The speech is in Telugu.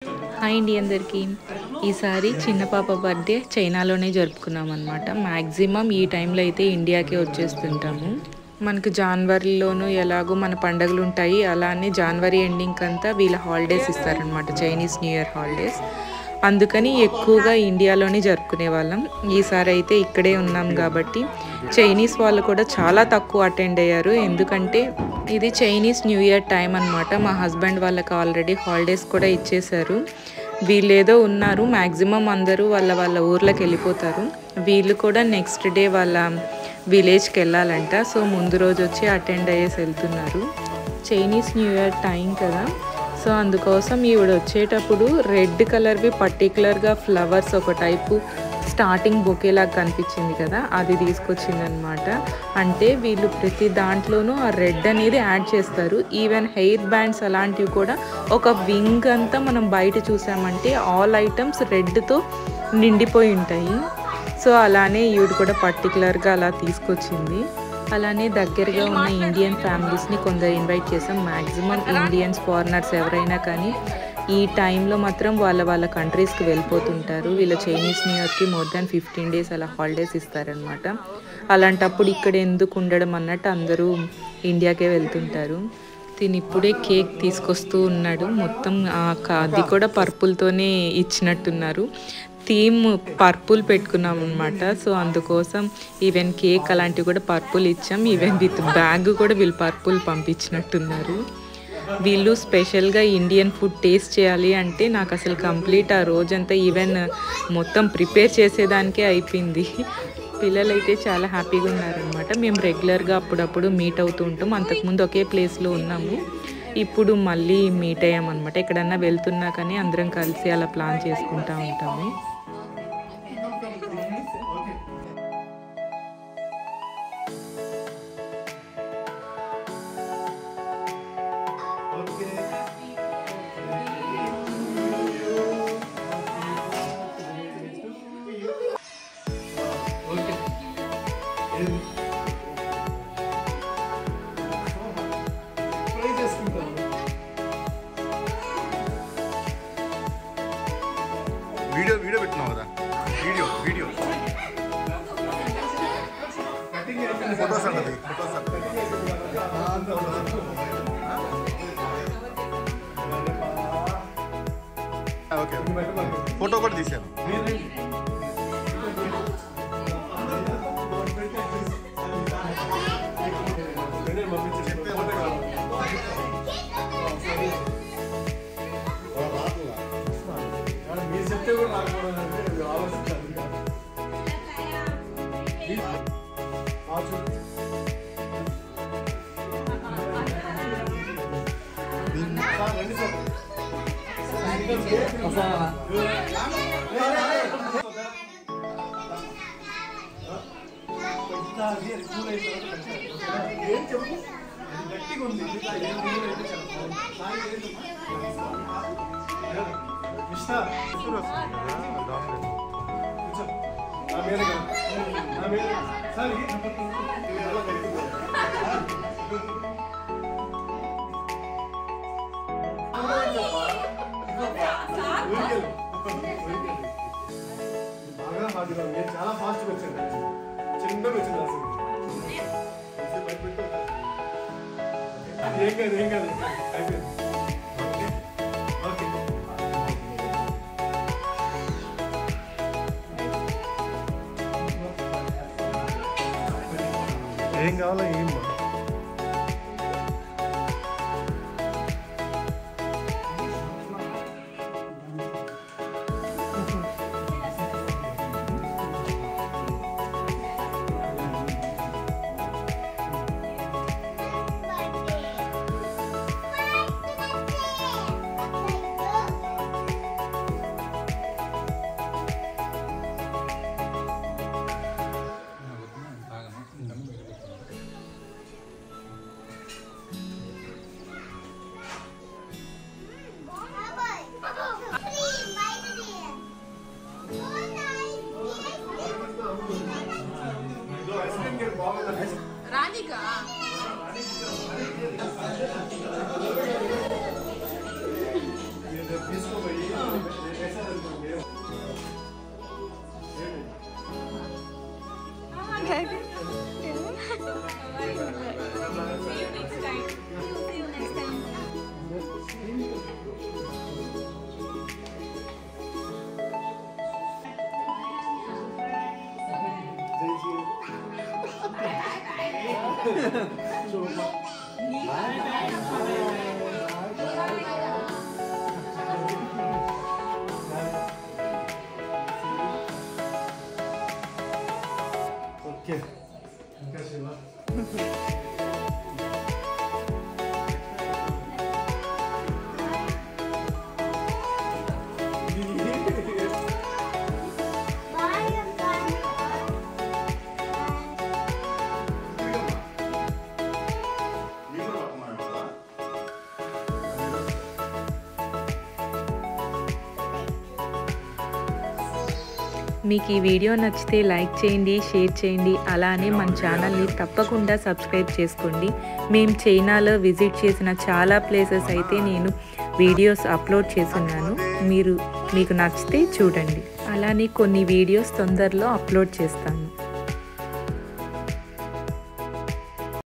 హాయ్ అండి అందరికీ. ఈసారి చిన్న పాప బర్త్డే చైనాలోనే జరుపుకున్నాం అనమాట. మ్యాక్సిమం ఈ టైంలో అయితే ఇండియాకే వచ్చేస్తుంటాము. మనకు జనవరిలోనూ ఎలాగో మన పండుగలు ఉంటాయి, అలానే జనవరి ఎండింగ్ అంతా వీళ్ళ హాలిడేస్ ఇస్తారనమాట, చైనీస్ న్యూ ఇయర్ హాలిడేస్. అందుకని ఎక్కువగా ఇండియాలోనే జరుపుకునే వాళ్ళం. ఈసారి అయితే ఇక్కడే ఉన్నాం కాబట్టి చైనీస్ వాళ్ళు కూడా చాలా తక్కువ అటెండ్ అయ్యారు, ఎందుకంటే ఇది చైనీస్ న్యూ ఇయర్ టైం అనమాట. మా హస్బెండ్ వాళ్ళకి ఆల్రెడీ హాలిడేస్ కూడా ఇచ్చేశారు. వీళ్ళేదో ఉన్నారు, మ్యాక్సిమం అందరూ వాళ్ళ వాళ్ళ ఊర్లోకి వెళ్ళిపోతారు. వీళ్ళు కూడా నెక్స్ట్ డే వాళ్ళ విలేజ్కి వెళ్ళాలంట. సో ముందు రోజు వచ్చి అటెండ్ అయ్యేసి వెళ్తున్నారు. చైనీస్ న్యూ ఇయర్ టైం కదా, సో అందుకోసం ఈవిడ వచ్చేటప్పుడు రెడ్ కలర్వి పర్టికులర్గా ఫ్లవర్స్ ఒక టైపు స్టార్టింగ్ బొకేలాగా కనిపించింది కదా, అది తీసుకొచ్చిందనమాట. అంటే వీళ్ళు ప్రతి దాంట్లోనూ ఆ రెడ్ అనేది యాడ్ చేస్తారు. ఈవెన్ హెయిర్ బ్యాండ్స్ అలాంటివి కూడా ఒక వింగ్ అంతా మనం బయట చూసామంటే ఆల్ ఐటమ్స్ రెడ్తో నిండిపోయి ఉంటాయి. సో అలానే ఈవిడ కూడా పర్టికులర్గా అలా తీసుకొచ్చింది. అలానే దగ్గరగా ఉన్న ఇండియన్ ఫ్యామిలీస్ని కొందరు ఇన్వైట్ చేసాం. మ్యాక్సిమం ఇండియన్స్, ఫారినర్స్ ఎవరైనా కానీ ఈ టైంలో మాత్రం వాళ్ళ వాళ్ళ కంట్రీస్కి వెళ్ళిపోతుంటారు. వీళ్ళ చైనీస్ న్యూ ఇయర్కి మోర్ దాన్ 15 days అలా హాలిడేస్ ఇస్తారనమాట. అలాంటప్పుడు ఇక్కడ ఎందుకు ఉండడం అన్నట్టు అందరూ ఇండియాకే వెళ్తుంటారు. తిని ఇప్పుడే కేక్ తీసుకొస్తూ ఉన్నాడు. మొత్తం అది కూడా పర్పుల్తోనే ఇచ్చినట్టున్నారు. థీమ్ పర్పుల్ పెట్టుకున్నాం అనమాట. సో అందుకోసం ఈవెన్ కేక్ అలాంటివి కూడా పర్పుల్ ఇచ్చాం. ఈవెన్ విత్ బ్యాగ్ కూడా వీళ్ళు పర్పుల్ పంపించినట్టున్నారు. వీళ్ళు స్పెషల్గా ఇండియన్ ఫుడ్ టేస్ట్ చేయాలి అంటే నాకు అసలు కంప్లీట్ ఆ రోజంతా ఈవెన్ మొత్తం ప్రిపేర్ చేసేదానికే అయిపోయింది. పిల్లలైతే చాలా హ్యాపీగా ఉన్నారనమాట. మేము రెగ్యులర్గా అప్పుడప్పుడు మీట్ అవుతూ ఉంటాం. అంతకుముందు ఒకే ప్లేస్లో ఉన్నాము, ఇప్పుడు మళ్ళీ మీట్ అయ్యామన్నమాట. ఎక్కడన్నా వెళ్తున్నా కానీ అందరం కలిసి అలా ప్లాన్ చేసుకుంటూ ఉంటాము. వీడియో పెట్టినావు కదా, వీడియో ఫోటోస్ అంటది, ఓకే ఫోటో కూడా తీశాను. చాలా ఫాస్ట్ వచ్చింది, చిన్నగా వచ్చింది అసలు. ఏం కాదు అయిపోయింది. ఏం కావాలో ఏం ఓకే ఇంకా శివ మీకు ఈ వీడియో నచ్చితే లైక్ చేయండి, షేర్ చేయండి. అలానే మన ఛానల్ని తప్పకుండా సబ్స్క్రైబ్ చేసుకోండి. మేము చైనాలో విజిట్ చేసిన చాలా ప్లేసెస్ అయితే నేను వీడియోస్ అప్లోడ్ చేస్తున్నాను. మీకు నచ్చితే చూడండి. అలానే కొన్ని వీడియోస్ తొందరలో అప్లోడ్ చేస్తాను.